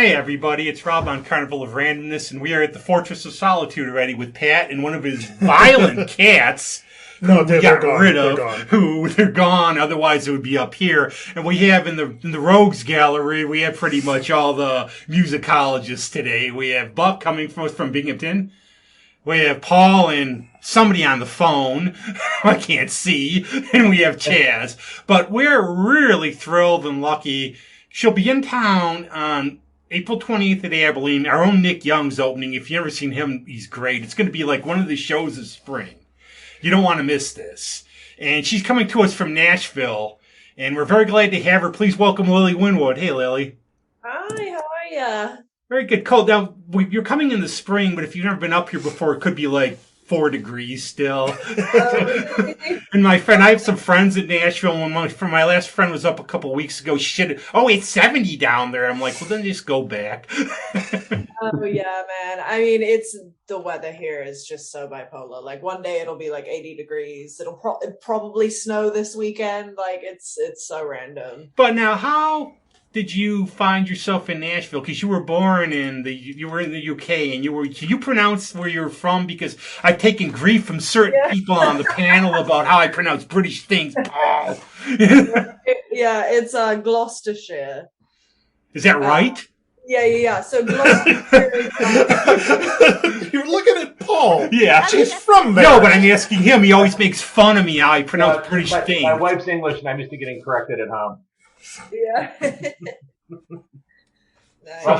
Hey everybody, it's Rob on Carnival of Randomness, and we are at the Fortress of Solitude already with Pat and one of his violent cats. No, They're gone. Otherwise, it would be up here. And we have in the Rogues Gallery, we have pretty much all the musicologists today. We have Buck coming from Binghamton. We have Paul and somebody on the phone. I can't see. And we have Chaz. But we're really thrilled and lucky. She'll be in town on April 20th at Abilene. Our own Nick Young's opening. If you've never seen him, he's great. It's going to be like one of the shows of spring. You don't want to miss this. And she's coming to us from Nashville. And we're very glad to have her. Please welcome Lilly Winwood. Hey, Lilly. Hi, how are ya? Very good. Cold. Now, you're coming in the spring, but if you've never been up here before, it could be like 4 degrees still. And my friend, I have some friends in Nashville. And my last friend was up a couple of weeks ago. It's 70 down there. I'm like, well, then just go back. Oh, yeah, man. I mean, the weather here is just so bipolar. Like, one day it'll be like 80 degrees. It'll probably snow this weekend. Like, it's so random. But now, how did you find yourself in Nashville? Because you were born you were in the UK, and can you pronounce where you're from? Because I've taken grief from certain people on the panel about how I pronounce British things, Paul. Yeah, it's Gloucestershire. Is that right? Yeah. So Gloucestershire You're looking at Paul. Yeah. She's from there. No, but I'm asking him. He always makes fun of me how I pronounce British things. My wife's English, and I'm used to getting corrected at home. Yeah. Nice. So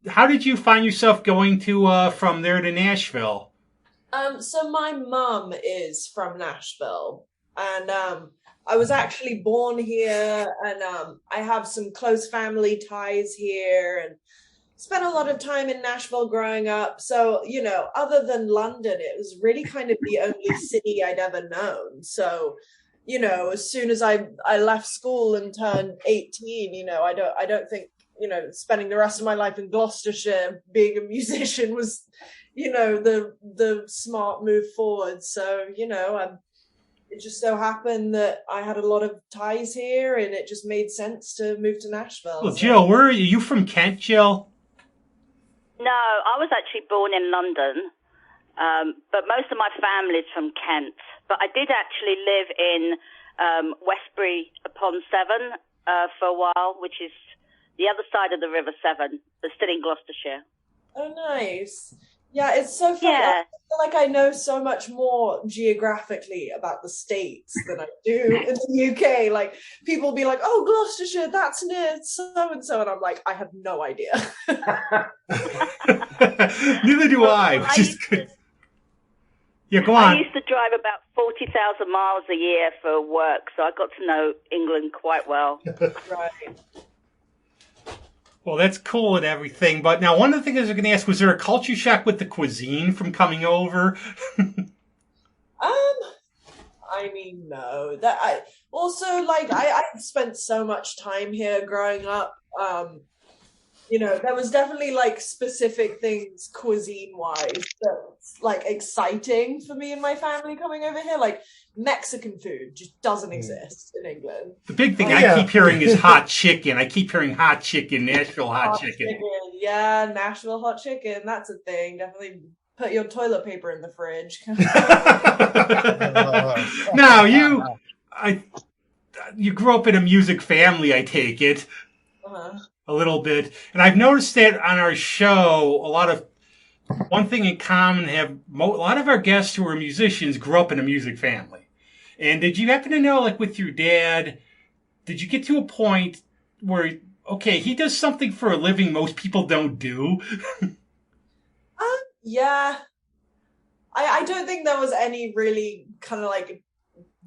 how did you find yourself going to from there to Nashville? So my mum is from Nashville, and I was actually born here, and I have some close family ties here, and spent a lot of time in Nashville growing up. So, other than London, it was really kind of the only city I'd ever known. So, as soon as I left school and turned 18, I don't think, spending the rest of my life in Gloucestershire being a musician was, the smart move forward. So, it just so happened that I had a lot of ties here, and it just made sense to move to Nashville. Well, Jill, where are you? You from Kent, Jill? No, I was actually born in London, but most of my family's from Kent. But I did actually live in Westbury-upon-Severn for a while, which is the other side of the River Severn, but still in Gloucestershire. Oh, nice. Yeah, it's so funny. Yeah. I feel like I know so much more geographically about the States than I do in the UK. Like, people be like, oh, Gloucestershire, that's near so-and-so. And I'm like, I have no idea. Neither do I. Which is good. Yeah, go on. I used to drive about 40,000 miles a year for work, so I got to know England quite well. Right. Well, that's cool and everything, but now one of the things I was going to ask, was there a culture shock with the cuisine from coming over? I mean, no. I spent so much time here growing up. There was definitely like specific things cuisine-wise that's like exciting for me and my family coming over here. Like Mexican food just doesn't exist in England. The big thing I keep hearing is hot chicken. I keep hearing hot chicken, Nashville hot chicken. Yeah, Nashville hot chicken. That's a thing. Definitely put your toilet paper in the fridge. Now, you grew up in a music family, I take it. Uh-huh. A little bit. And I've noticed that on our show, one thing in common, a lot of our guests who are musicians grew up in a music family. And did you happen to know, like with your dad, did you get to a point where, okay, he does something for a living most people don't do? Yeah. I don't think there was any really kind of like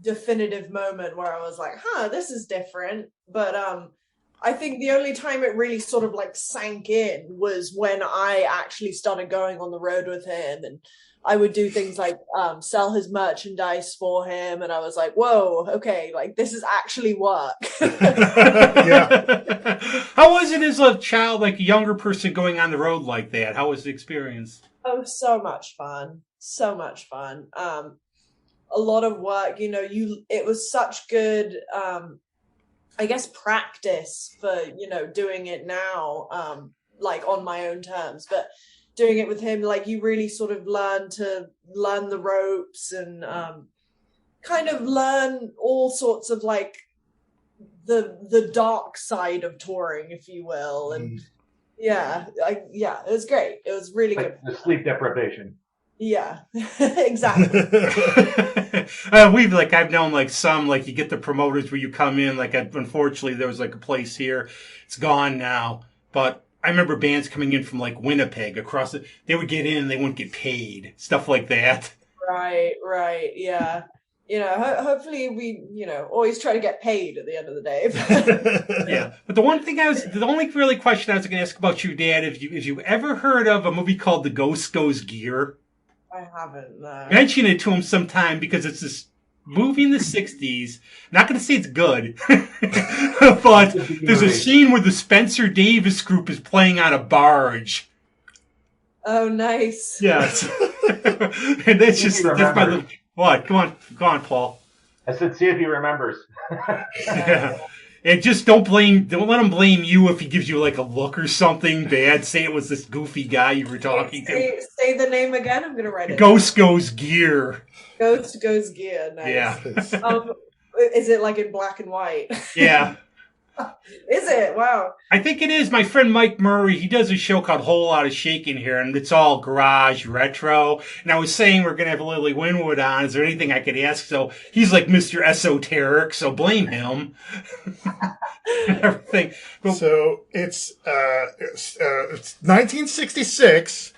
definitive moment where I was like, this is different. But, I think the only time it really sort of like sank in was when I actually started going on the road with him, and I would do things like sell his merchandise for him, and I was like, whoa, okay, like this is actually work. Yeah. How was it as a child, like a younger person going on the road like that? How was the experience? Oh, so much fun. So much fun. A lot of work, it was such good I guess practice for, doing it now. like on my own terms, but doing it with him, like you really sort of learn the ropes and kind of learn all sorts of like the dark side of touring, if you will. And it was great. It was really good. The sleep deprivation. Yeah, exactly. I've known like some, like you get the promoters where you come in, like unfortunately there was like a place here, it's gone now, but I remember bands coming in from like Winnipeg they would get in and they wouldn't get paid, stuff like that. Right, yeah. Hopefully we, always try to get paid at the end of the day. Yeah. But the only really question I was going to ask about your dad, if you ever heard of a movie called The Ghost Goes Gear? I haven't, no. Mention it to him sometime because it's this movie in the 60s. Not going to say it's good, but there's a scene where the Spencer Davis group is playing on a barge. Oh, nice. Yes. And that's just what? Go on, Paul. I said, see if he remembers. Yeah. And just don't let him blame you if he gives you like a look or something bad. Say it was this goofy guy you were talking to. Say the name again. I'm gonna write it. Ghost Goes Gear. Ghost Goes Gear. Nice. Yeah. Is it like in black and white? Yeah. Is it? Wow. I think it is. My friend Mike Murray, he does a show called Whole Lot of Shaking here, and it's all garage retro. And I was saying we're going to have Lilly Winwood on. Is there anything I could ask? So he's like Mr. Esoteric, so blame him. Everything. But, so it's 1966.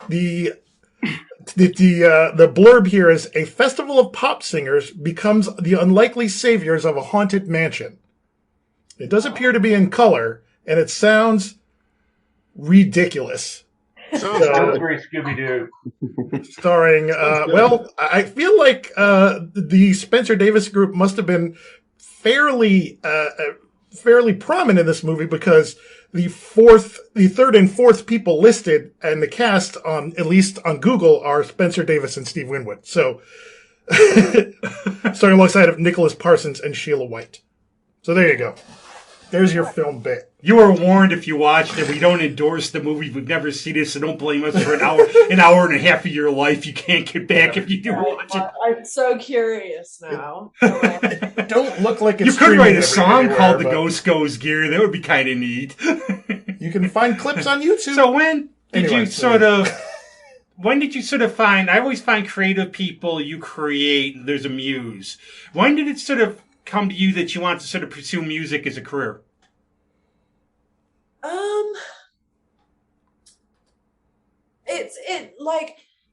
The blurb here is a festival of pop singers becomes the unlikely saviors of a haunted mansion. It does appear to be in color, and it sounds ridiculous. Sounds very Scooby-Doo. Starring, I feel like the Spencer Davis group must have been fairly prominent in this movie because the third and fourth people listed and the cast at least on Google are Spencer Davis and Steve Winwood. So, starting alongside of Nicholas Parsons and Sheila White. So there you go. There's your film bit. You were warned if you watched it. We don't endorse the movie. We've never seen it, so don't blame us for an hour and a half of your life. You can't get back if you do watch it. I'm so curious now. Don't look like it's. You could write a song called "The Ghost Goes Gear." That would be kind of neat. You can find clips on YouTube. So when did you sort of find? I always find creative people you create. There's a muse. When did it sort of come to you that you want to sort of pursue music as a career?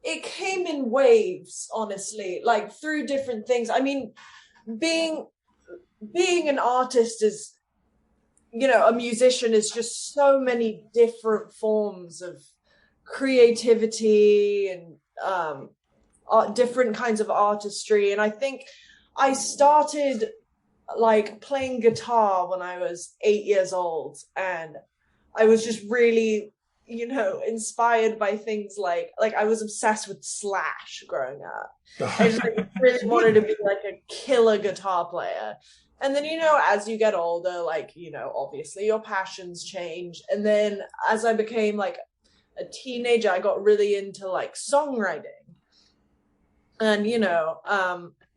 It came in waves, honestly, like through different things. I mean, being an artist is, a musician is just so many different forms of creativity and different kinds of artistry. And I think I started like playing guitar when I was 8 years old, and I was just really, inspired by things like I was obsessed with Slash growing up. I just really wanted to be like a killer guitar player. And then, as you get older, obviously your passions change. And then as I became like a teenager, I got really into like songwriting. And,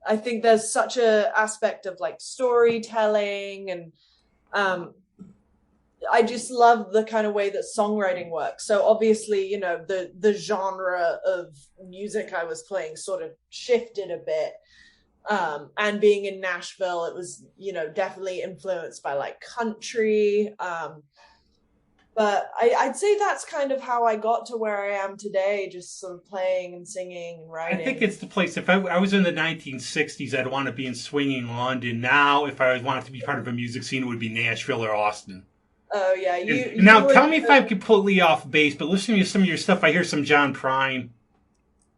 I think there's such a aspect of like storytelling, and I just love the kind of way that songwriting works. So obviously, the genre of music I was playing sort of shifted a bit. And being in Nashville, it was, definitely influenced by like country. But I'd say that's kind of how I got to where I am today, just sort of playing and singing and writing. I think it's the place. If I was in the 1960s, I'd want to be in swinging London. Now, if I wanted to be part of a music scene, it would be Nashville or Austin. Oh, yeah. Now, tell me if I'm completely off base, but listening to some of your stuff, I hear some John Prine.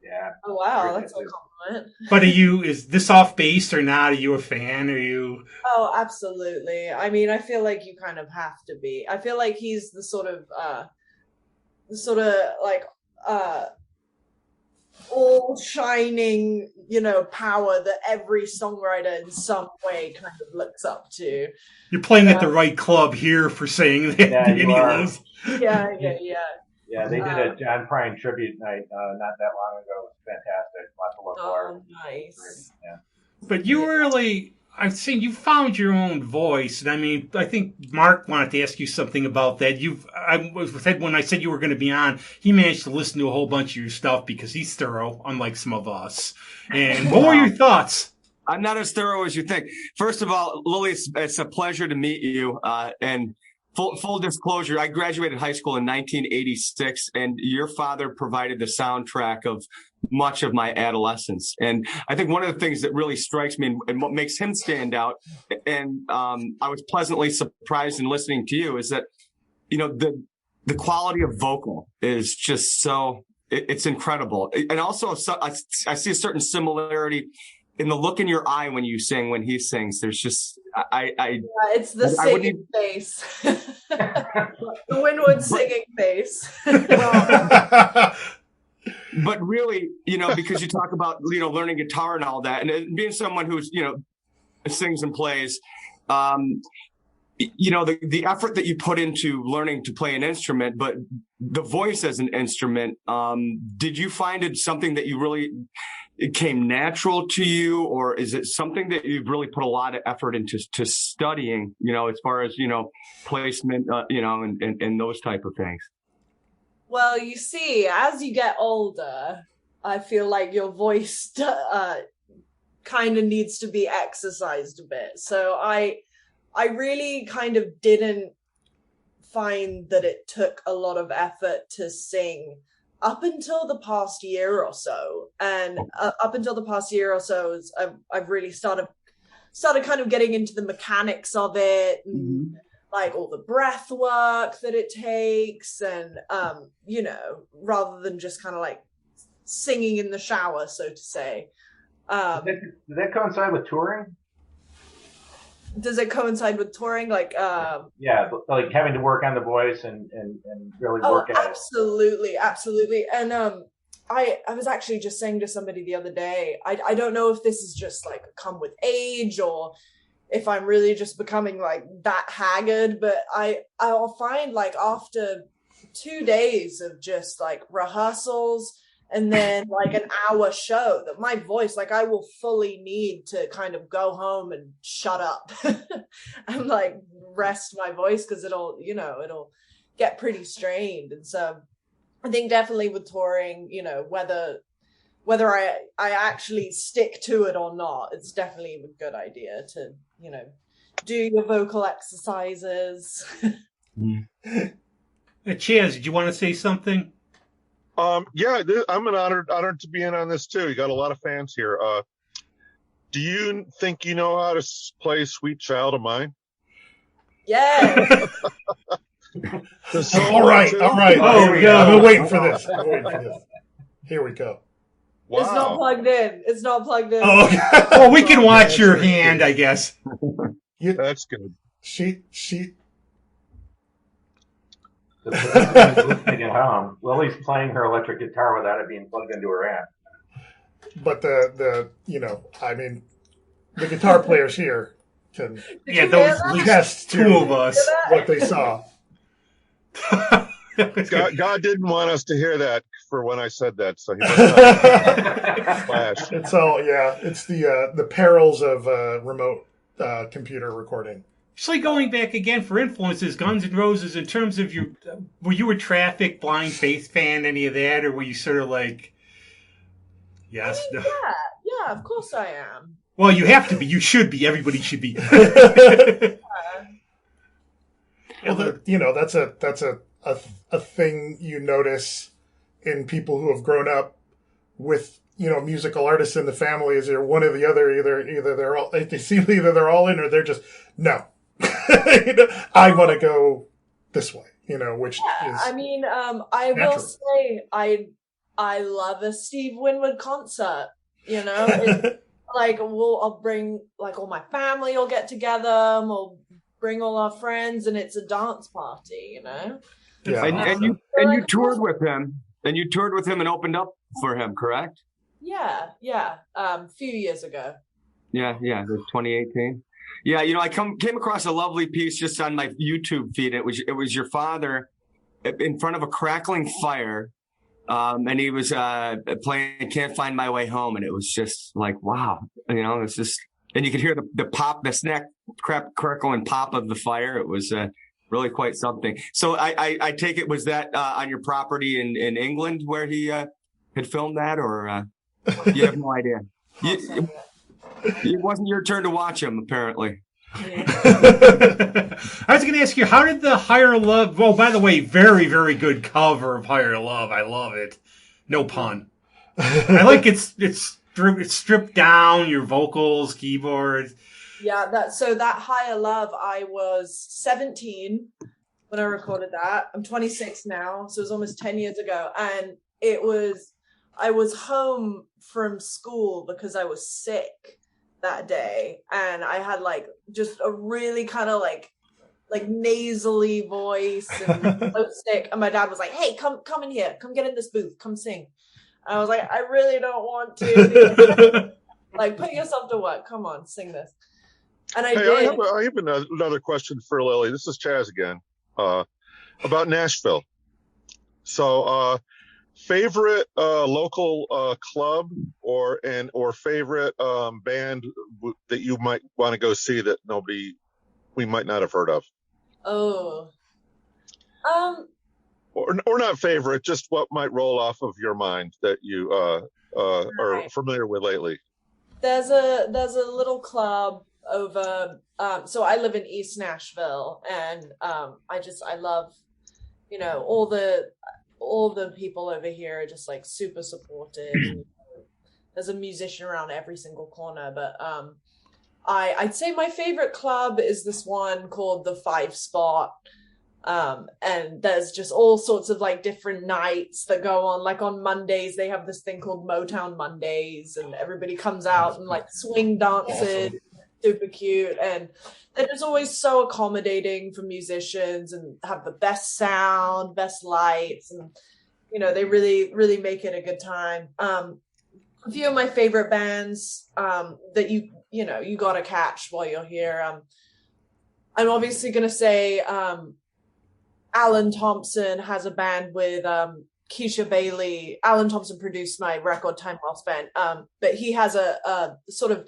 Yeah. Oh, wow. That's a compliment. But is this off base or not? Are you a fan? Are you? Oh, absolutely. I mean, I feel like you kind of have to be. I feel like he's the sort of all shining, power that every songwriter in some way kind of looks up to. You're playing at the right club here for saying that. Yeah, you are. Yeah. Yeah, they did a John Prine tribute night not that long ago. It was fantastic. Lots of love for it. Nice. Yeah. But you really, I've seen you found your own voice, and I mean, I think Mark wanted to ask you something about that. When I said you were going to be on, he managed to listen to a whole bunch of your stuff because he's thorough, unlike some of us. And what were your thoughts? I'm not as thorough as you think. First of all, Lily, it's a pleasure to meet you. And full disclosure, I graduated high school in 1986, and your father provided the soundtrack of much of my adolescence. And I think one of the things that really strikes me and what makes him stand out, and I was pleasantly surprised in listening to you, is that, the quality of vocal is just it's incredible. And also I see a certain similarity in the look in your eye when you sing, when he sings. There's just, it's the singing face. The Winwood singing face. But really, because you talk about, learning guitar and all that, and being someone who's, sings and plays, the effort that you put into learning to play an instrument, but the voice as an instrument, did you find it something that you really, it came natural to you, or is it something that you've really put a lot of effort into studying, as far as, placement, and those type of things? Well, you see, as you get older, I feel like your voice kind of needs to be exercised a bit. So I really kind of didn't find that it took a lot of effort to sing up until the past year or so. And up until the past year or so, I've really started kind of getting into the mechanics of it, and like all the breath work that it takes, and rather than just kind of like singing in the shower, so to say. Did that coincide with touring? Does it coincide with touring? Like like having to work on the voice and really work at absolutely and I was actually just saying to somebody the other day, I don't know if this is just like come with age or if I'm really just becoming like that haggard, but I'll find like after 2 days of just like rehearsals and then like an hour show that my voice, like I will fully need to kind of go home and shut up and like rest my voice, because it'll get pretty strained. And so I think definitely with touring, whether I actually stick to it or not, it's definitely a good idea to, do your vocal exercises. Chaz, did you want to say something? Yeah, I'm honored to be in on this too. You got a lot of fans here. Do you think you know how to play "Sweet Child of Mine"? Yeah. All right. Oh, we go. I've been waiting for this. Here we go. Wow. It's not plugged in. Oh, okay. Well, we can watch your hand, I guess. That's good. She. listening at home. Lily's playing her electric guitar without it being plugged into her amp. But the guitar players here can those test two of us what they saw. God didn't want us to hear that for when I said that, so he flash. It's it's the perils of remote computer recording. Actually, going back again for influences, Guns N' Roses, in terms of were you a Traffic, Blind Faith fan, any of that, or were you sort of like, yes? I mean, yeah, of course I am. Well, you have to be. You should be. Everybody should be. Well, that's a thing you notice in people who have grown up with musical artists in the family. Is there one or the other? Either they're all all in, or they're just no. I want to go this way, which is. I mean, I natural. Will say I love a Steve Winwood concert. I'll bring like all my family will get together, and we'll bring all our friends, and it's a dance party. Yeah. And you toured with him, and opened up for him, correct? Yeah. Few years ago. Yeah, 2018. Yeah, I came across a lovely piece just on my YouTube feed. It was your father in front of a crackling fire, and he was playing "Can't Find My Way Home," and it was just like, wow, it's just, and you could hear the pop, the snack, crackle, and pop of the fire. It was really quite something. So I take it, was that on your property in England where he had filmed that, or you have no idea? It wasn't your turn to watch him, apparently. I was going to ask you, how did the Higher Love... Well, by the way, very, very good cover of Higher Love. I love it. No pun. I like it's stripped down, your vocals, keyboards. Yeah, that Higher Love, I was 17 when I recorded that. I'm 26 now, so it was almost 10 years ago. And I was home from school because I was sick that day, and I had like just a really kind of like nasally voice and so sick, and my dad was like, "Hey, come in here, come get in this booth, come sing." I was like, "I really don't want to." Like, put yourself to work, come on, sing this. And I did. I have another question for Lily. This is Chaz again, about Nashville. So favorite local club or favorite band that you might want to go see that we might not have heard of? Oh. Or not favorite, just what might roll off of your mind that you are familiar with lately. There's a little club over so I live in East Nashville, and I love all the people over here are just like super supportive. There's a musician around every single corner, but I'd say my favorite club is this one called the 5 Spot. And there's just all sorts of like different nights that go on. Like on Mondays, they have this thing called Motown Mondays, and everybody comes out and like swing dances. Awesome. Super cute, and they're just always so accommodating for musicians and have the best sound, best lights, and they really make it a good time. A few of my favorite bands that you gotta catch while you're here. I'm obviously gonna say Alan Thompson has a band with Keisha Bailey. Alan Thompson produced my record Time Well Spent, but he has a sort of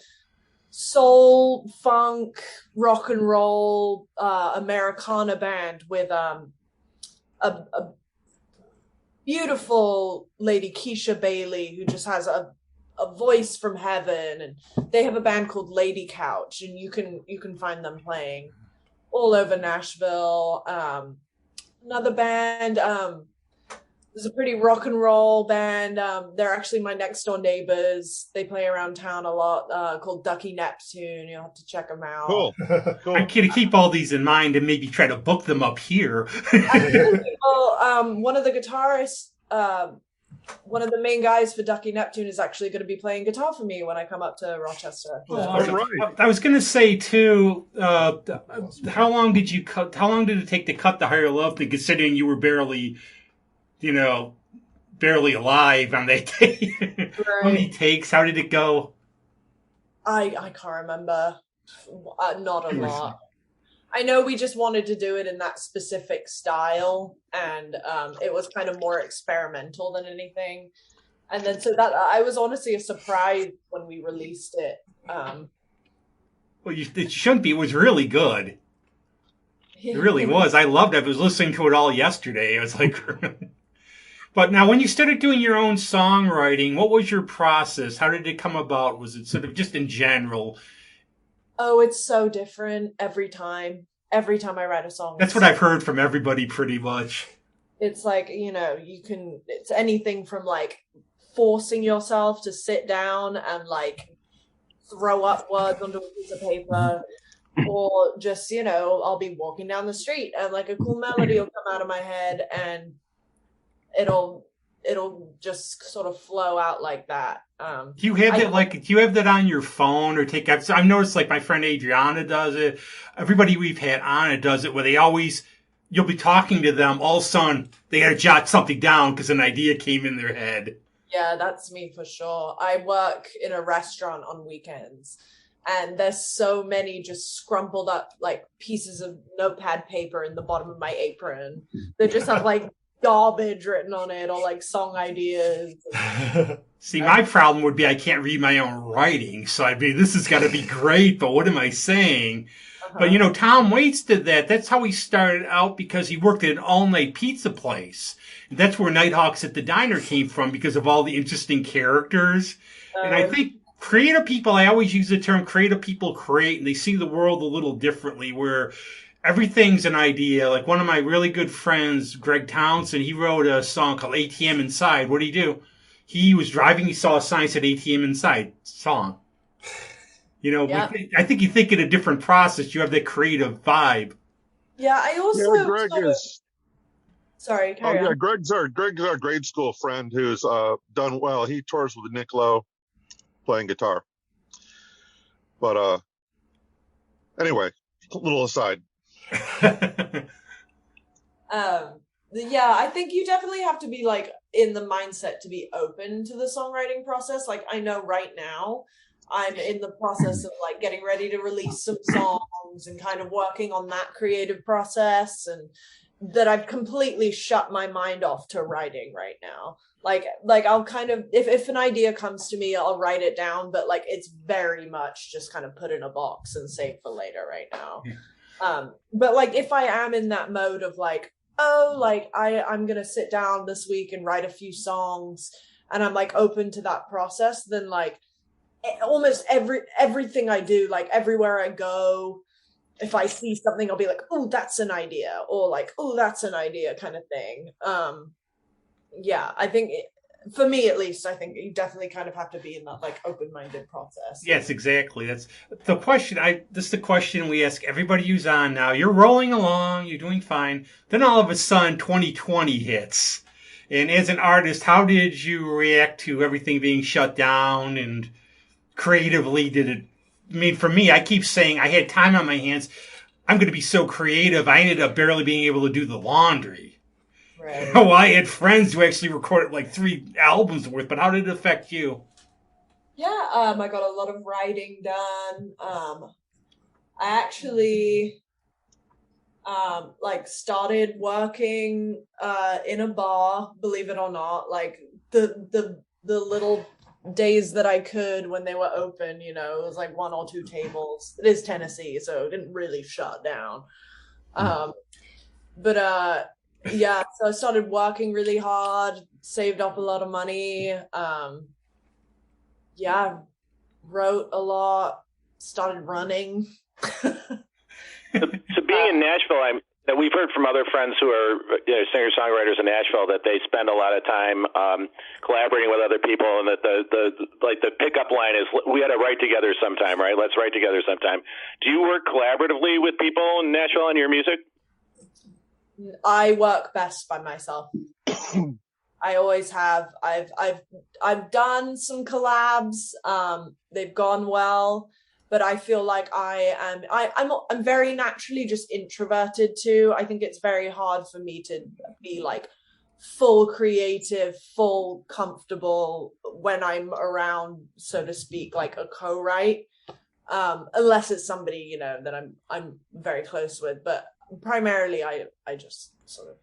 soul, funk, rock and roll, Americana band with a beautiful lady, Keisha Bailey, who just has a voice from heaven, and they have a band called Lady Couch, and you can find them playing all over Nashville. Another band, there's a pretty rock and roll band. They're actually my next door neighbors. They play around town a lot, called Ducky Neptune. You'll have to check them out. Cool. I'm going to keep all these in mind and maybe try to book them up here. Actually, one of the guitarists, one of the main guys for Ducky Neptune is actually going to be playing guitar for me when I come up to Rochester. I was going to say too, how long did it take to cut the Higher Love thing, considering you were barely alive on that day? Right. How many takes? How did it go? I can't remember. Not a lot. I know we just wanted to do it in that specific style, and it was kind of more experimental than anything. And then so that I was honestly a surprise when we released it. Well, it shouldn't be. It was really good. It really was. I loved it. I was listening to it all yesterday. It was like... But now, when you started doing your own songwriting, what was your process? How did it come about? Was it sort of just in general? Oh, it's so different every time. Every time I write a song. That's what I've heard from everybody pretty much. It's like, it's anything from like forcing yourself to sit down and like throw up words onto a piece of paper, or just, I'll be walking down the street and like a cool melody will come out of my head and it'll just sort of flow out like that. Do you have that on your phone or I've noticed like my friend Adriana does it. Everybody we've had on it does it, where you'll be talking to them, all of a sudden they got to jot something down because an idea came in their head. Yeah, that's me for sure. I work in a restaurant on weekends, and there's so many just scrumpled up like pieces of notepad paper in the bottom of my apron that just have like garbage written on it or like song ideas. See, my problem would be I can't read my own writing, so I'd be, this has got to be great, but what am I saying? But, you know, Tom Waits did that. That's how he started out, because he worked at an all-night pizza place. That's where Nighthawks at the Diner came from, because of all the interesting characters. And I think creative people, I always use the term creative people create, and they see the world a little differently, where everything's an idea. Like one of my really good friends, Greg Townsend, he wrote a song called ATM Inside. What did he do? He was driving, he saw a sign that said ATM Inside song. You know, Yeah. I think you think in a different process. You have that creative vibe. Yeah, I also Yeah, Greg is. Sorry, Oh carry yeah, on. Greg's our grade school friend who's done well. He tours with Nick Lowe, playing guitar. But anyway, little aside. Yeah, I think you definitely have to be like in the mindset to be open to the songwriting process. Like I know right now I'm in the process of like getting ready to release some songs and kind of working on that creative process, and that I've completely shut my mind off to writing right now. Like I'll kind of, if an idea comes to me, I'll write it down, but like it's very much just kind of put in a box and save for later right now. But like if I am in that mode of like, oh, like I'm gonna sit down this week and write a few songs, and I'm like open to that process, then like almost everything I do, like everywhere I go, if I see something, I'll be like, oh, that's an idea, or like, oh, that's an idea, kind of thing. Yeah, I think for me at least, I think you definitely kind of have to be in that like open-minded process. Yes, exactly. That's the question. This is the question we ask everybody who's on now. You're rolling along, you're doing fine. Then all of a sudden, 2020 hits. And as an artist, how did you react to everything being shut down? And creatively, did it? I mean, for me, I keep saying I had time on my hands. I'm going to be so creative. I ended up barely being able to do the laundry. Right. Oh, I had friends who actually recorded like 3 albums worth. But how did it affect you? Yeah, I got a lot of writing done. I actually like started working in a bar, believe it or not, like the little days that I could when they were open, you know, it was like 1 or 2 tables. It is Tennessee, so it didn't really shut down. But yeah, so I started working really hard, saved up a lot of money. Yeah, wrote a lot, started running. So being in Nashville, we've heard from other friends who are singer-songwriters in Nashville that they spend a lot of time collaborating with other people, and that the pickup line is, we got to write together sometime, right? Let's write together sometime. Do you work collaboratively with people in Nashville on your music? I work best by myself. I always have. I've done some collabs. They've gone well, but I feel like I'm very naturally just introverted too. I think it's very hard for me to be like full creative, full comfortable when I'm around, so to speak, like a co-write. Unless it's somebody, you know, that I'm very close with, but primarily I just sort of.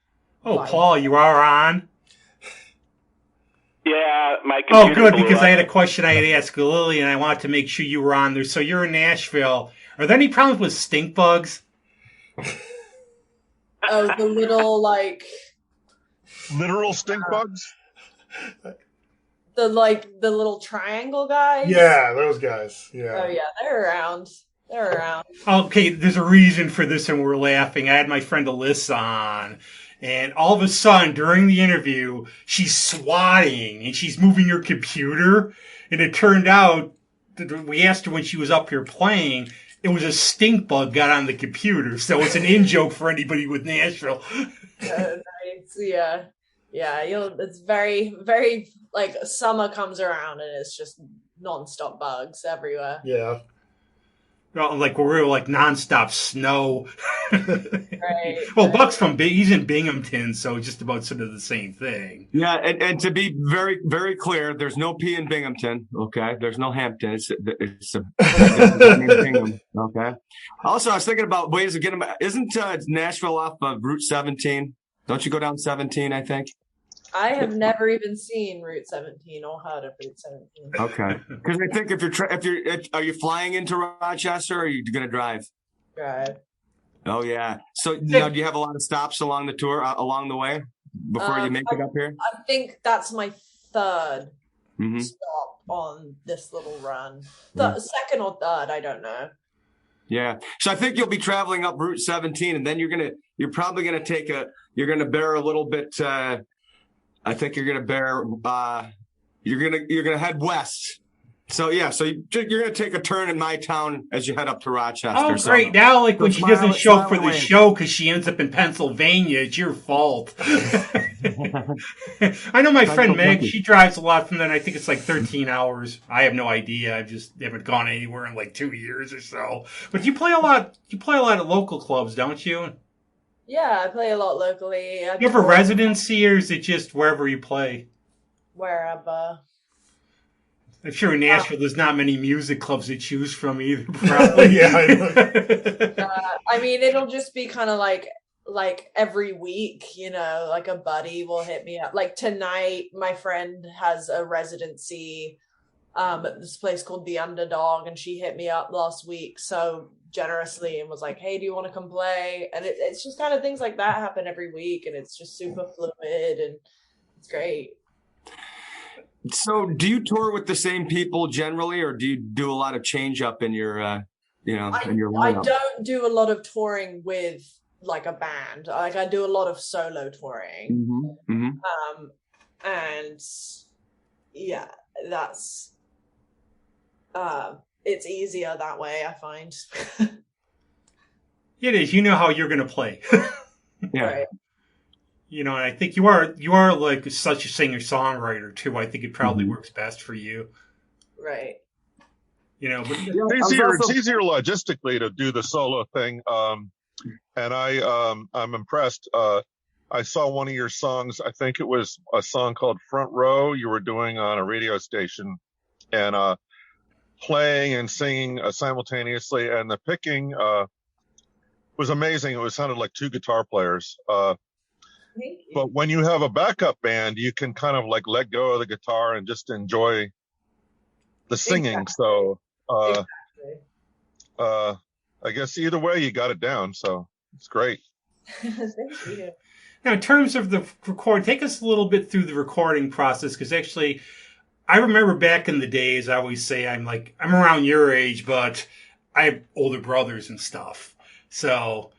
Oh, Paul, you are on? Yeah, my computer. Oh, good, because I had a question I had to ask Lily, and I wanted to make sure you were on there. So you're in Nashville. Are there any problems with stink bugs? Oh, the little like. Literal stink bugs? The little triangle guys? Yeah, those guys. Yeah. Oh yeah, they're around. They're around. Okay, there's a reason for this, and we're laughing. I had my friend Alyssa on, and all of a sudden, during the interview, she's swatting, and she's moving her computer, and it turned out, we asked her when she was up here playing, it was a stink bug got on the computer, so it's an in-joke for anybody with Nashville. Nice, yeah. Yeah, it's very, very, like, summer comes around, and it's just non-stop bugs everywhere. Yeah. like we're real like nonstop snow. Right. Well, Buck's he's in Binghamton, so just about sort of the same thing. Yeah, and to be very, very clear, there's no P in Binghamton. Okay, there's no Hampton. It's Bingham. Okay. Also, I was thinking about ways to get them. Isn't Nashville off of Route 17? Don't you go down 17? I think. I have never even seen Route 17 or heard of Route 17. Okay, because I think are you flying into Rochester or are you going to drive? Drive. Oh yeah. So now, do you have a lot of stops along the tour along the way before you make it up here? I think that's my third stop on this little run. Second or third, I don't know. Yeah. So I think you'll be traveling up Route 17, and then you're probably gonna bear a little bit. I think you're gonna head west. So yeah, so you're gonna take a turn in my town as you head up to Rochester. Oh, so, great! Now, like when she doesn't show up for the away. show because she ends up in Pennsylvania, it's your fault. I know my friend Meg. She drives a lot from there. And I think it's like 13 hours. I have no idea. I just haven't gone anywhere in like 2 years or so. But you play a lot. You play a lot at local clubs, don't you? Yeah, I play a lot locally. You have a residency, or is it just wherever you play? Wherever. I'm sure in Nashville there's not many music clubs to choose from either, probably. Yeah, I know. I mean, it'll just be kind of like every week, like a buddy will hit me up. Like tonight, my friend has a residency at this place called The Underdog, and she hit me up last week so generously and was like, hey, do you want to come play? And it's just kind of things like that happen every week, and it's just super fluid and it's great. So do you tour with the same people generally, or do you do a lot of change up in your in your lineup? I don't do a lot of touring with like a band. Like I do a lot of solo touring. And yeah, that's it's easier that way, I find. It is. You know how you're going to play. Yeah. Right. And I think you are like such a singer-songwriter too. I think it probably works best for you. Right. But It's easier logistically to do the solo thing. And I'm impressed. I saw one of your songs. I think it was a song called Front Row you were doing on a radio station, and playing and singing simultaneously, and the picking was amazing. It sounded like two guitar players. Thank you. But when you have a backup band, you can kind of like let go of the guitar and just enjoy the singing. Exactly. So Exactly. I guess either way you got it down. So it's great. Thank you. Now, in terms of the record, take us a little bit through the recording process, because actually, I remember back in the days, I always say I'm around your age, but I have older brothers and stuff. So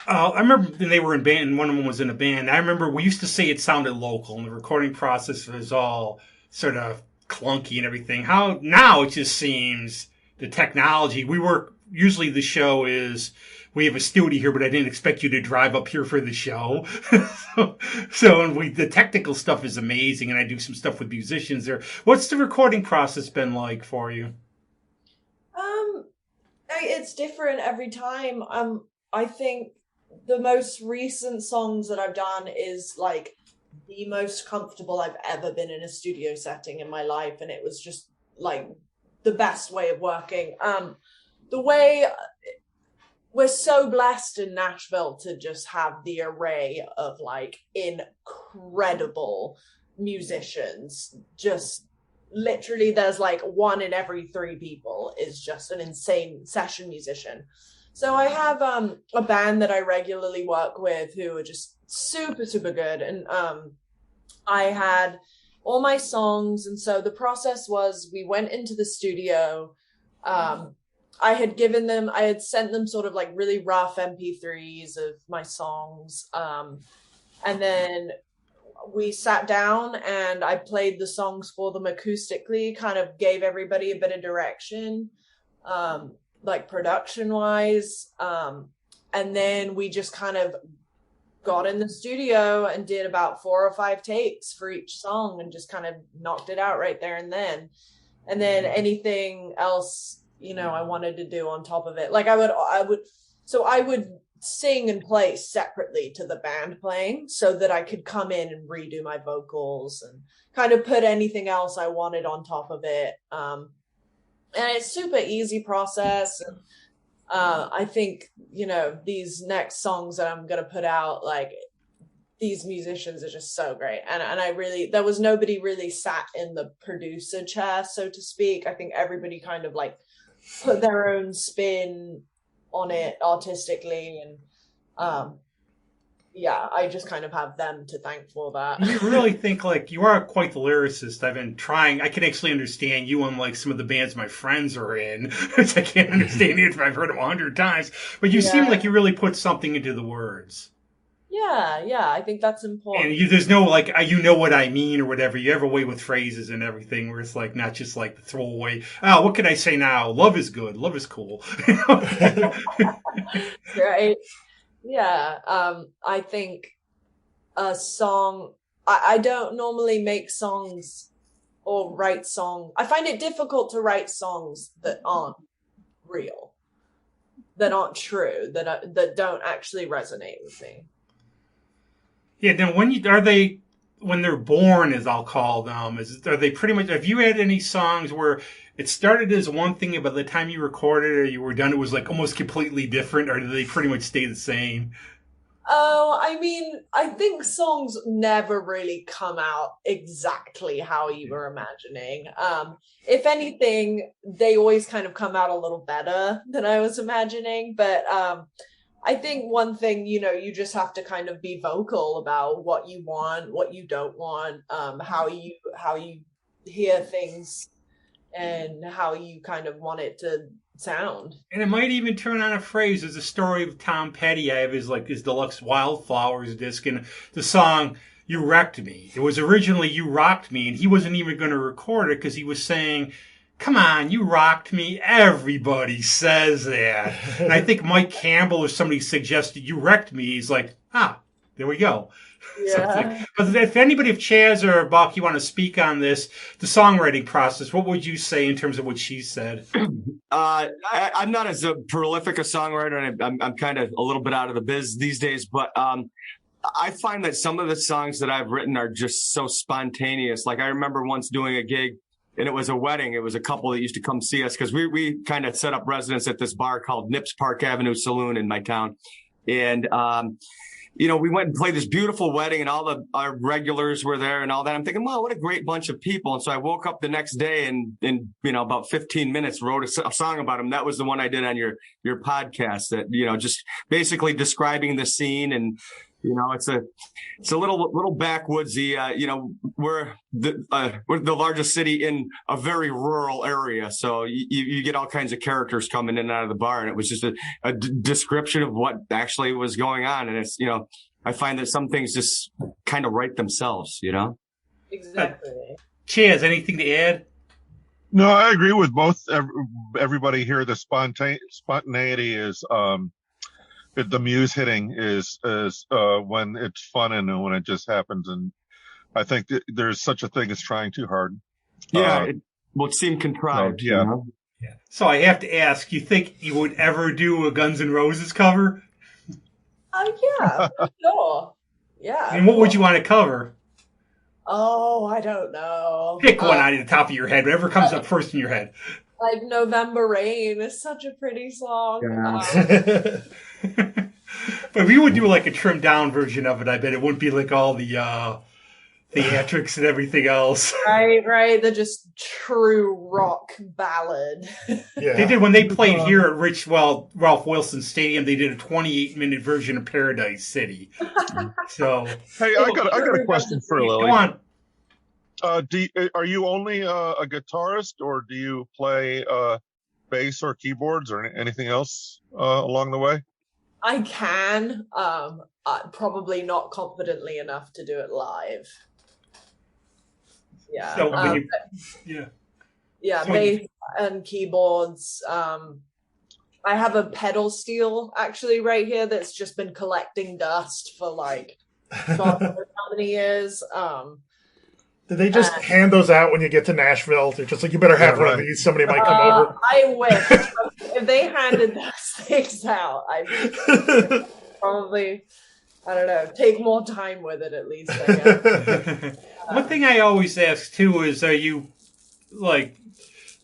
I remember when they were in band, and one of them was in a band. I remember we used to say it sounded local, and the recording process was all sort of clunky and everything. How now it just seems the technology. Usually the show is, we have a studio here, but I didn't expect you to drive up here for the show. so the technical stuff is amazing, and I do some stuff with musicians there. What's the recording process been like for you? It's different every time. I think the most recent songs that I've done is like the most comfortable I've ever been in a studio setting in my life, and it was just like the best way of working. The way we're so blessed in Nashville to just have the array of like incredible musicians. Just literally there's like 1 in every 3 people is just an insane session musician. So I have a band that I regularly work with who are just super, super good. And I had all my songs. And so the process was we went into the studio. I had sent them sort of like really rough MP3s of my songs. And then we sat down and I played the songs for them acoustically, kind of gave everybody a bit of direction, like production wise. And then we just kind of got in the studio and did about 4 or 5 takes for each song and just kind of knocked it out right there and then. And then anything else I wanted to do on top of it. Like I would sing and play separately to the band playing so that I could come in and redo my vocals and kind of put anything else I wanted on top of it. And it's super easy process. And I think, these next songs that I'm going to put out, like, these musicians are just so great. And there was nobody really sat in the producer chair, so to speak. I think everybody kind of like put their own spin on it artistically. And I just kind of have them to thank for that. You really think, like, you are quite the lyricist. I've been trying. I can actually understand you unlike some of the bands my friends are in, which I can't understand it if I've heard them 100 times. But you seem like you really put something into the words. Yeah, I think that's important. And there's no, like, you know what I mean or whatever. You have a way with phrases and everything where it's, like, not just, like, the throwaway, what can I say now? Love is good. Love is cool. Right. Yeah. I think a song, I don't normally make songs or write songs. I find it difficult to write songs that aren't real, that aren't true, that don't actually resonate with me. Yeah, then when they're born, as I'll call them, are they pretty much, have you had any songs where it started as one thing and by the time you recorded or you were done, it was like almost completely different, or do they pretty much stay the same? Oh, I mean, I think songs never really come out exactly how you were imagining. If anything, they always kind of come out a little better than I was imagining. But I think one thing, you just have to kind of be vocal about what you want, what you don't want, how you hear things, and how you kind of want it to sound. And it might even turn on a phrase. There's a story of Tom Petty. I have his deluxe Wildflowers disc, and the song "You Wrecked Me." It was originally "You Rocked Me," and he wasn't even going to record it because he was saying, "Come on, you rocked me. Everybody says that." And I think Mike Campbell or somebody suggested "You Wrecked Me." He's like, there we go. Yeah. But if Chaz or Buck, you want to speak on this, the songwriting process, what would you say in terms of what she said? I'm not as prolific a songwriter, and I'm kind of a little bit out of the biz these days, but I find that some of the songs that I've written are just so spontaneous. Like I remember once doing a gig, and it was a wedding. It was a couple that used to come see us because we kind of set up residence at this bar called Nips Park Avenue Saloon in my town. And, we went and played this beautiful wedding, and all our regulars were there and all that. I'm thinking, wow, what a great bunch of people. And so I woke up the next day and in about 15 minutes wrote a song about them. That was the one I did on your podcast that, just basically describing the scene. And, it's a little backwoodsy, we're the largest city in a very rural area. So you get all kinds of characters coming in and out of the bar. And it was just a description of what actually was going on. And it's, I find that some things just kind of write themselves, Exactly. Chaz, anything to add? No, I agree with both. Everybody here. The spontaneity is, the muse hitting is when it's fun and when it just happens. And I think there's such a thing as trying too hard. Yeah, it will seem contrived. Yeah. Yeah. So I have to ask, you think you would ever do a Guns N' Roses cover? Yeah, for sure. Yeah. And what would you want to cover? Oh, I don't know. Pick one out of the top of your head, whatever comes up first in your head. Like November Rain is such a pretty song. Yeah. But we would do like a trimmed down version of it. I bet it wouldn't be like all the theatrics and everything else. Right. They're just true rock ballad. Yeah. They did when they played here at Ralph Wilson Stadium. They did a 28-minute version of Paradise City. So Hey, I got a question for Lily. Go on. Are you only a guitarist, or do you play bass or keyboards or anything else along the way? I can, probably not confidently enough to do it live. Yeah. So bass and keyboards. I have a pedal steel actually right here that's just been collecting dust for like God knows how many years. Did they just hand those out when you get to Nashville? They're just like, you better have one of these. Somebody might come over. I wish. If they handed those things out, I'd probably, I don't know, take more time with it at least, I guess. One thing I always ask, too, is are you, like,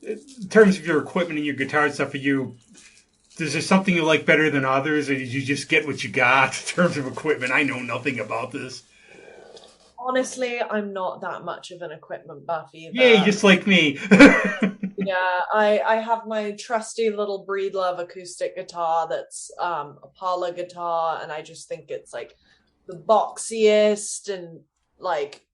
in terms of your equipment and your guitar and stuff, is there something you like better than others, or did you just get what you got in terms of equipment? I know nothing about this. Honestly, I'm not that much of an equipment buff either. Yeah, just like me. Yeah, I have my trusty little Breedlove acoustic guitar that's a parlor guitar, and I just think it's like the boxiest and like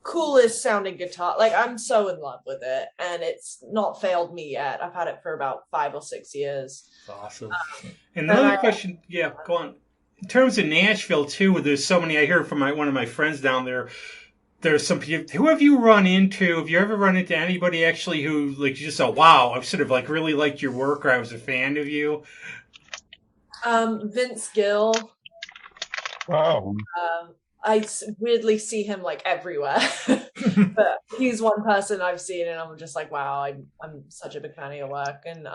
coolest sounding guitar. Like, I'm so in love with it, and it's not failed me yet. I've had it for about 5 or 6 years. That's awesome. And another question, yeah, go on. In terms of Nashville, too, there's so many. I hear from one of my friends down there. There's some people. Who have you run into? Have you ever run into anybody actually who, like, you just said, "Wow, I've sort of like really liked your work," or "I was a fan of you"? Vince Gill. Wow. I weirdly see him like everywhere, but he's one person I've seen, and I'm just like, wow, I'm such a big fan of your work, and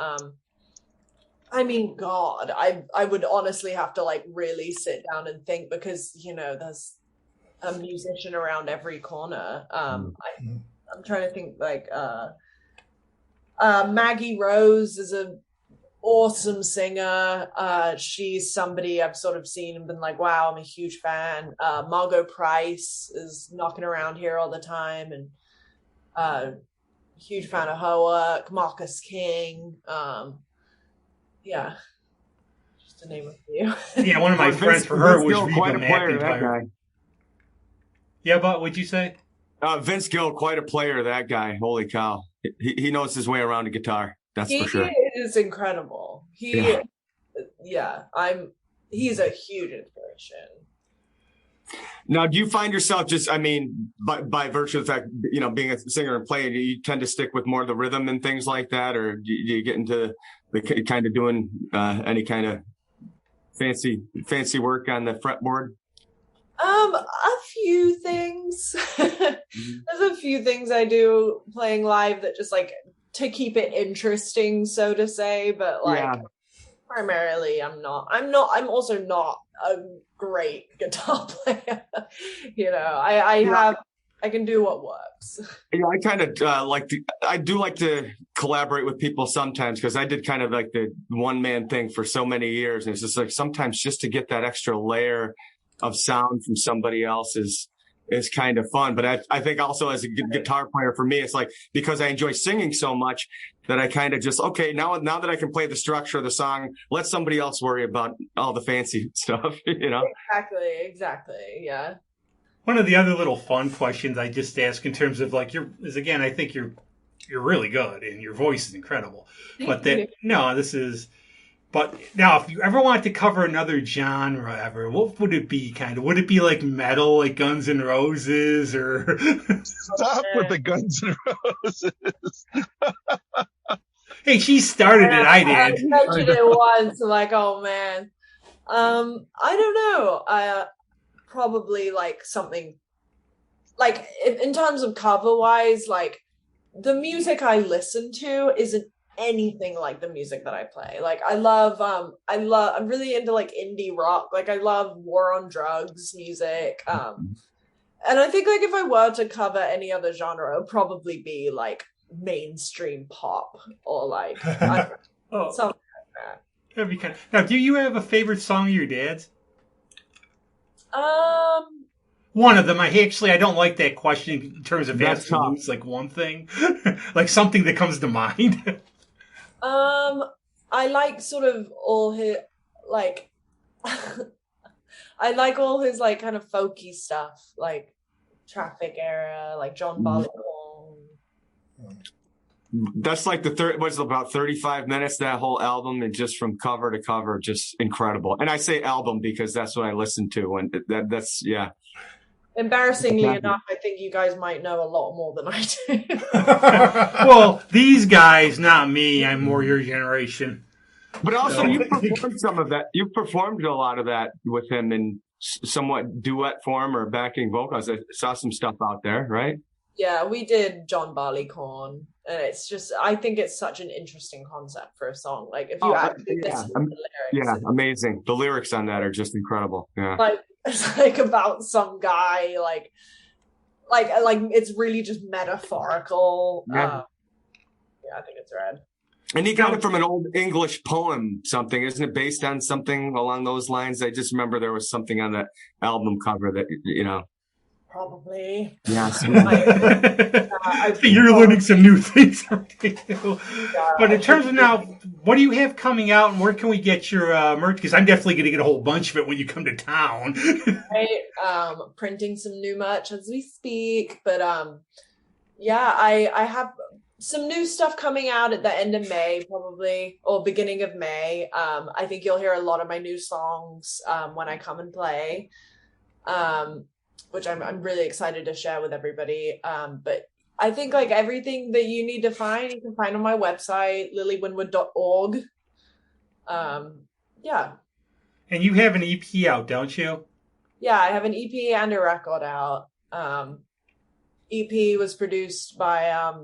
I mean, God, I would honestly have to like really sit down and think, because, you know, there's a musician around every corner. I'm trying to think, like, Maggie Rose is an awesome singer. She's somebody I've sort of seen and been like, wow, I'm a huge fan. Margot Price is knocking around here all the time, and huge fan of her work. Marcus King. Yeah, just to name a few. Yeah, one of my friends for her was quite Reba a player, that guy. Yeah, but what'd you say? Vince Gill, quite a player, that guy. Holy cow. He knows his way around a guitar. That's for sure. He is incredible. He's a huge inspiration. Now, do you find yourself just, I mean, by virtue of the fact, you know, being a singer and player, do you tend to stick with more of the rhythm and things like that? Or do you get into the kind of doing any kind of fancy work on the fretboard? A few things. There's a few things I do playing live that just like to keep it interesting, so to say, but like primarily I'm also not a great guitar player. You know, I can do what works. You know, I kind of I do like to collaborate with people sometimes, because I did kind of like the one man thing for so many years. And it's just like, sometimes just to get that extra layer of sound from somebody else is kind of fun. But I think also as a guitar player, for me, it's like, because I enjoy singing so much that I kind of just, okay, now that I can play the structure of the song, let somebody else worry about all the fancy stuff, you know? Exactly. Yeah. One of the other little fun questions I just ask in terms of like I think you're really good and your voice is incredible. But now, if you ever wanted to cover another genre ever, what would it be? Would it be like metal, like Guns N' Roses, or? Stop with the Guns N' Roses. Hey, she started it. I did. I mentioned it once. I'm like, oh man, I don't know. Probably like something like in terms of cover wise, like the music I listen to isn't anything like the music that I play. Like I'm really into like indie rock. Like I love War on Drugs music. And I think like if I were to cover any other genre, it would probably be like mainstream pop or like something like that. That'd be kind of... Now, do you have a favorite song of your dad's? One of them. I don't like that question in terms of asking who's like one thing, like something that comes to mind. I like sort of all his like I like all his like kind of folky stuff, like Traffic era, like John Barleycorn. That's like about 35 minutes, that whole album, and just from cover to cover, just incredible. And I say album because that's what I listen to, and that's Embarrassingly enough, I think you guys might know a lot more than I do. Well, these guys, not me. I'm more your generation. But also, you performed some of that. You performed a lot of that with him in somewhat duet form or backing vocals. I saw some stuff out there, right? Yeah, we did John Barleycorn, and it's just, I think it's such an interesting concept for a song. Like, if you actually listen to the lyrics, amazing. The lyrics on that are just incredible. Yeah, like it's like about some guy, like it's really just metaphorical. Yeah. I think it's rad. And he got it from an old English poem, something, isn't it? Based on something along those lines. I just remember there was something on that album cover that, you know. Probably. Yes. You're learning some new things. But in terms of now, what do you have coming out, and where can we get your merch? Because I'm definitely going to get a whole bunch of it when you come to town. Right. Printing some new merch as we speak. But yeah, I have some new stuff coming out at the end of May, probably, or beginning of May. I think you'll hear a lot of my new songs when I come and play. Which I'm really excited to share with everybody. But I think like everything that you need to find, you can find on my website, lillywinwood.org. Yeah. And you have an EP out, don't you? Yeah, I have an EP and a record out. EP was produced by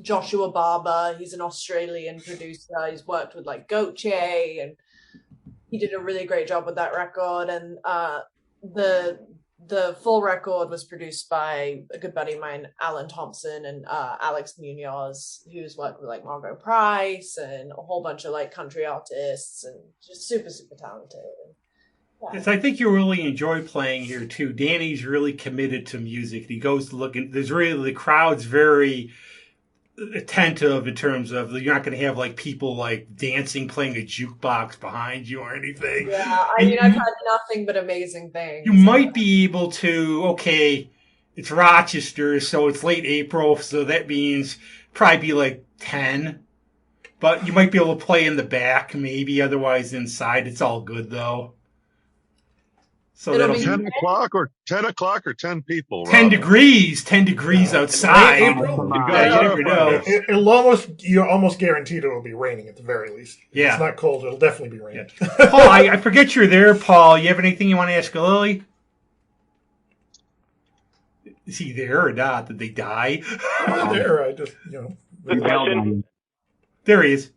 Joshua Barber. He's an Australian producer. He's worked with like Goche, and he did a really great job with that record. And the full record was produced by a good buddy of mine, Alan Thompson, and Alex Munoz, who's worked with like Margot Price and a whole bunch of like country artists, and just super, super talented. Yeah. Yes, I think you really enjoy playing here too. Danny's really committed to music. He goes to look, and there's really, the crowd's very attentive in terms of you're not going to have like people like dancing, playing a jukebox behind you or anything. Yeah, I mean, I've had nothing but amazing things. You might be able to, okay, it's Rochester, so it's late April, so that means probably be like 10. But you might be able to play in the back, maybe. Otherwise, inside, it's all good though. So It'll that'll be 10 o'clock or 10 people. 10 degrees, 10 degrees outside. April? Yeah, you never know. You're almost guaranteed it'll be raining at the very least. If Yeah. it's not cold, it'll definitely be raining. Yeah. Paul, I forget you're there, Paul. You have anything you want to ask Lily? Is he there or not? Did they die? There, I just, Question? There he is.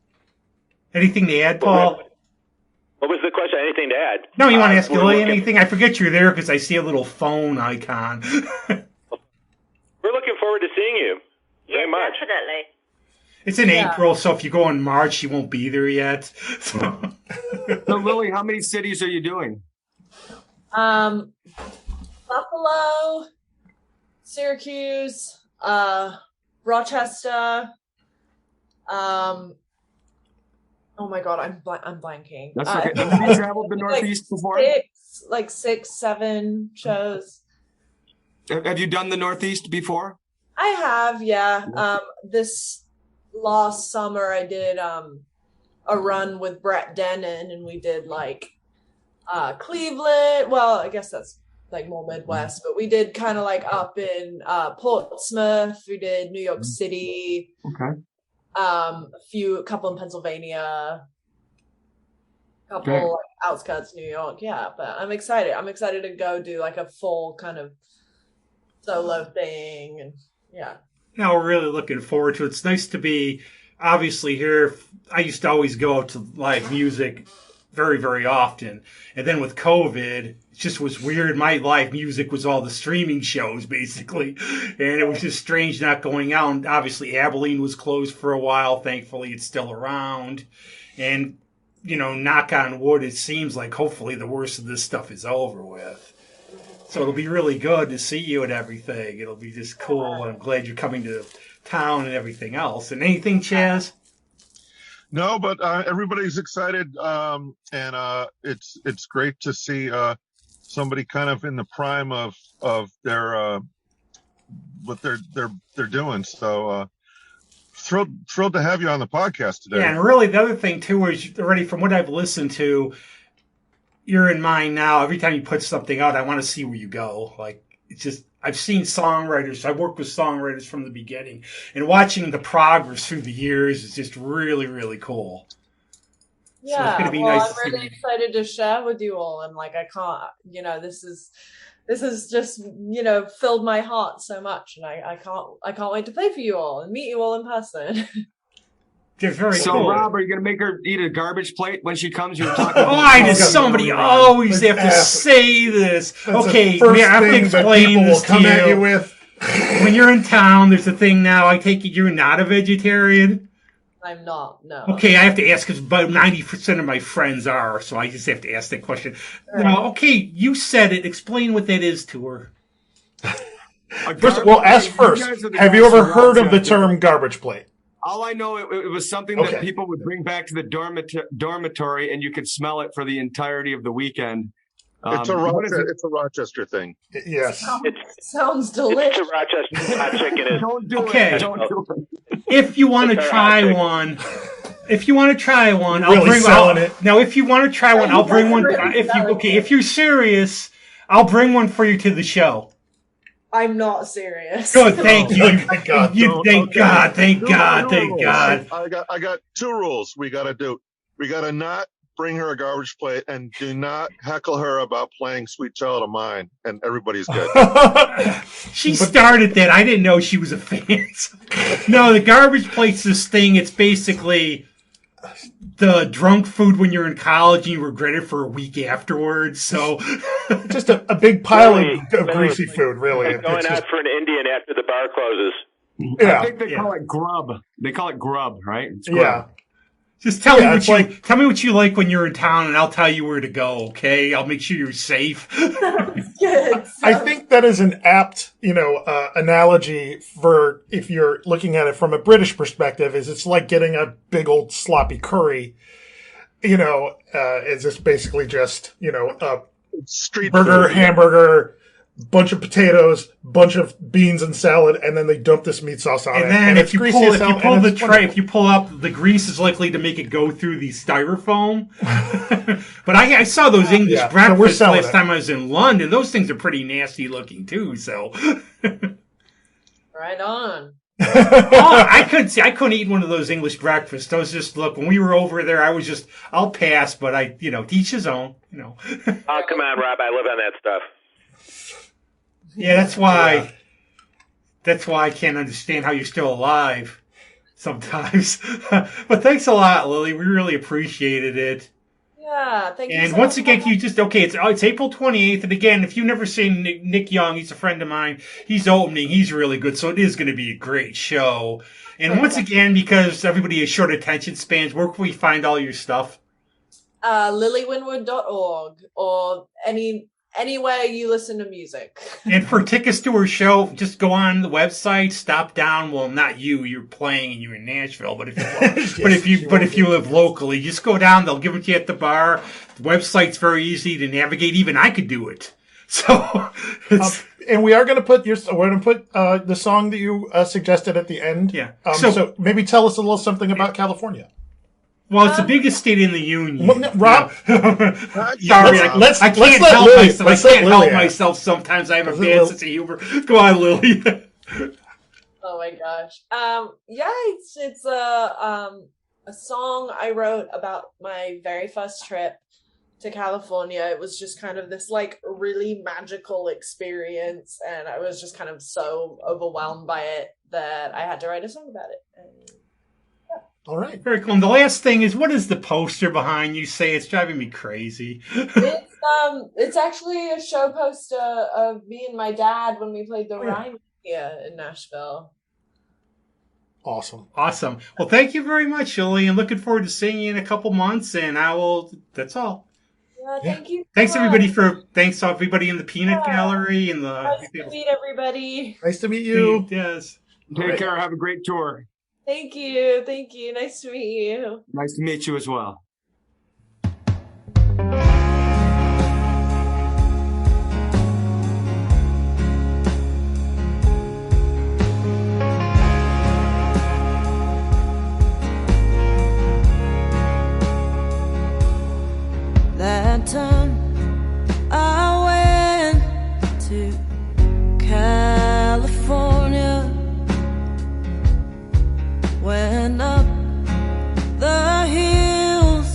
Anything to add, Paul? What was the question? Anything to add? No, you want to ask we're Lily looking- anything? I forget you're there because I see a little phone icon. We're looking forward to seeing you very much. Definitely. It's in Yeah. April, so if you go in March, you won't be there yet. So. So, Lily, how many cities are you doing? Buffalo, Syracuse, Rochester. Oh my God, I'm blanking. That's okay. Have you traveled the Northeast before? Six, 7 shows. Have you done the Northeast before? I have, yeah. This last summer, I did a run with Brett Dennen, and we did like Cleveland. Well, I guess that's like more Midwest, but we did kind of like up in Portsmouth. We did New York City. Okay. A couple in Pennsylvania, couple Okay. like, outskirts New York. Yeah, but I'm excited. I'm excited to go do like a full kind of solo thing, and yeah. Now we're really looking forward to it. It's nice to be obviously here. I used to always go out to live music very, very often. And then with COVID, it just was weird. My live music was all the streaming shows, basically. And it was just strange not going out. And obviously, Abilene was closed for a while. Thankfully, it's still around. And, knock on wood, it seems like hopefully the worst of this stuff is over with. So it'll be really good to see you and everything. It'll be just cool. I'm glad you're coming to town and everything else. And anything, Chaz? No, but everybody's excited, and it's great to see somebody kind of in the prime of their what they're doing. So thrilled to have you on the podcast today. Yeah, and really the other thing too is already from what I've listened to, you're in mind now. Every time you put something out, I want to see where you go. Like it's just I've seen songwriters. I've worked with songwriters from the beginning, and watching the progress through the years is just really, really cool. Yeah, So it's going to be well, nice I'm to see really you. excited to share with you all, and like I can't, this is just filled my heart so much, and I can't wait to play for you all and meet you all in person. So, cool. Rob, are you going to make her eat a garbage plate when she comes? You're talking about Why does somebody always have to say this? Okay, I have to explain this to you. When you're in town, there's a thing now. I take it you're not a vegetarian? I'm not, no. Okay, I have to ask because about 90% of my friends are, so I just have to ask that question. Right. Now, okay, you said it. Explain what that is to her. Well, ask first. Have you ever heard of the term garbage plate? All I know, it was something that people would bring back to the dormitory, and you could smell it for the entirety of the weekend. It's a Rochester thing. Yes. Sounds delicious. It's a Rochester hot chicken. Don't do it. Don't do it. If you want to try one, I'll really bring selling it. Now, if you want to try one, I'll bring one. If you're serious, I'll bring one for you to the show. I'm not serious. Good, thank you. Thank God. Thank God. I got 2 rules we got to do. We got to not bring her a garbage plate, and do not heckle her about playing Sweet Child of Mine, and everybody's good. She started that. I didn't know she was a fan. No, the garbage plate's this thing. It's basically the drunk food when you're in college and you regret it for a week afterwards. So just a big pile of greasy food, really. Like going out for an Indian after the bar closes. Yeah. I think they call it grub. They call it grub, right? It's grub. Yeah. Just tell me what you like when you're in town, and I'll tell you where to go. Okay, I'll make sure you're safe. Good. I think that is an apt, analogy for if you're looking at it from a British perspective. Is it's like getting a big old sloppy curry. It's just basically just a street burger, food. hamburger, bunch of potatoes, bunch of beans and salad, and then they dump this meat sauce on it. And then if you pull up, the grease is likely to make it go through the styrofoam. But I saw those English breakfasts last time I was in London. Those things are pretty nasty looking too. So right on. I couldn't eat one of those English breakfasts. I was just when we were over there, I'll pass, but each his own. Oh, come on, Rob! I live on that stuff. Yeah, that's why I can't understand how you're still alive sometimes. But thanks a lot, Lily. We really appreciated it. Yeah, thank you. And once again, it's April 28th. And again, if you've never seen Nick Young, he's a friend of mine. He's opening. He's really good. So it is going to be a great show. And once again, because everybody has short attention spans, where can we find all your stuff? lillywinwood.org or anywhere you listen to music. And for tickets to her show, just go on the website, stop down. Well, not you're playing and you're in Nashville, but if you live locally, just go down. They'll give it to you at the bar. The website's very easy to navigate. Even I could do it. So, and we are going to put the song that you suggested at the end. Yeah. So maybe tell us a little something about California. Well, it's the biggest state in the union. Well, Rob, sorry, I can't help myself. I can't help myself. Sometimes I have a bad sense of humor. Go on, Lily. Oh my gosh. It's a song I wrote about my very first trip to California. It was just kind of this really magical experience, and I was just kind of so overwhelmed by it that I had to write a song about it. And all right. Very cool. And the last thing is, what is the poster behind you? Say it's driving me crazy. It's actually a show poster of me and my dad when we played the Rhine here in Nashville. Awesome. Well, thank you very much, Lily, and looking forward to seeing you in a couple months. And that's all. Thank you. Thanks to everybody in the Peanut Gallery and the. Nice to meet everybody. Nice to meet you. Yes. Take care. Have a great tour. Thank you. Nice to meet you. Nice to meet you as well. That time I went to California, went up the hills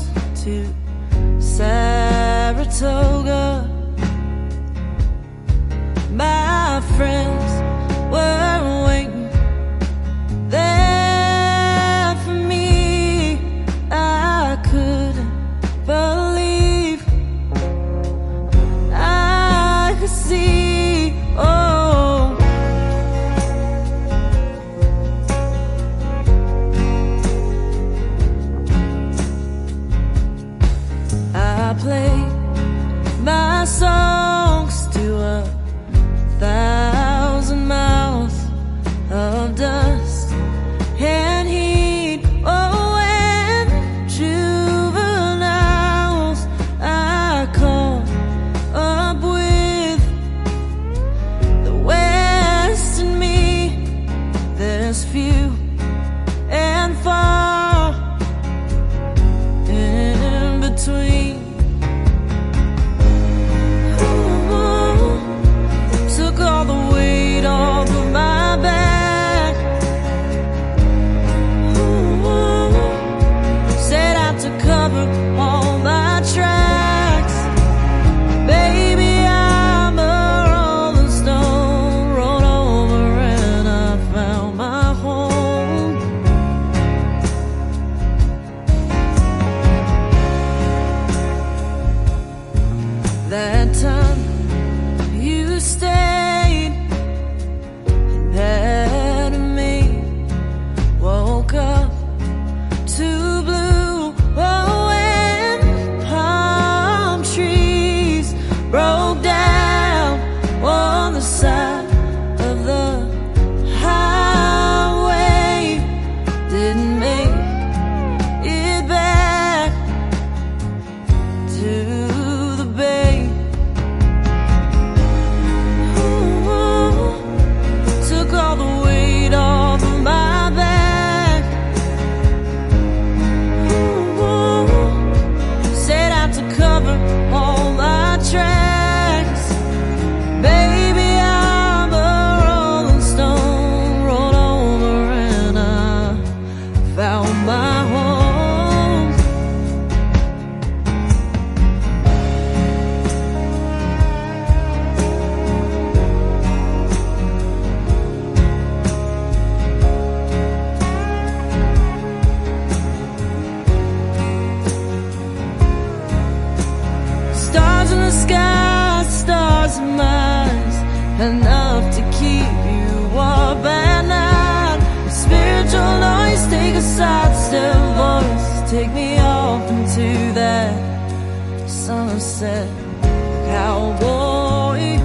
enough to keep you up at night. Spiritual noise, take a sidestep voice, take me off into that sunset, cowboy.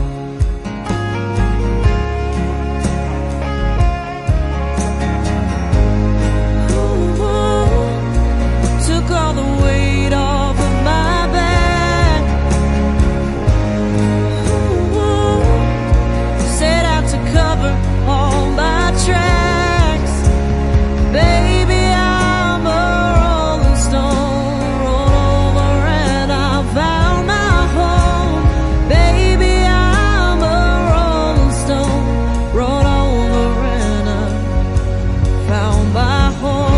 Ooh, took all the weight off of my back. Ooh, set out to cover all my tracks. Baby, I'm a rolling stone, rolled over and I found my home. Baby, I'm a rolling stone, rolled over and I found my home.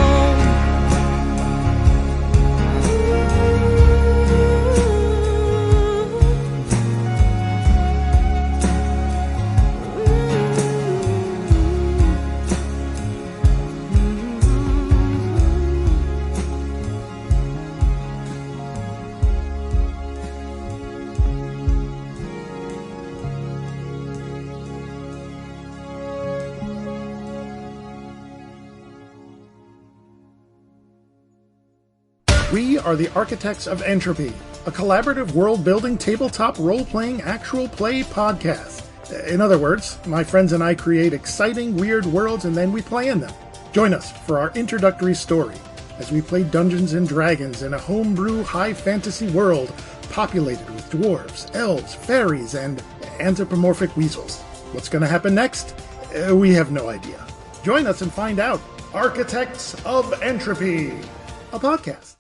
We are the Architects of Entropy, a collaborative world-building, tabletop role-playing, actual play podcast. In other words, my friends and I create exciting, weird worlds and then we play in them. Join us for our introductory story as we play Dungeons & Dragons in a homebrew high fantasy world populated with dwarves, elves, fairies, and anthropomorphic weasels. What's going to happen next? We have no idea. Join us and find out. Architects of Entropy, a podcast.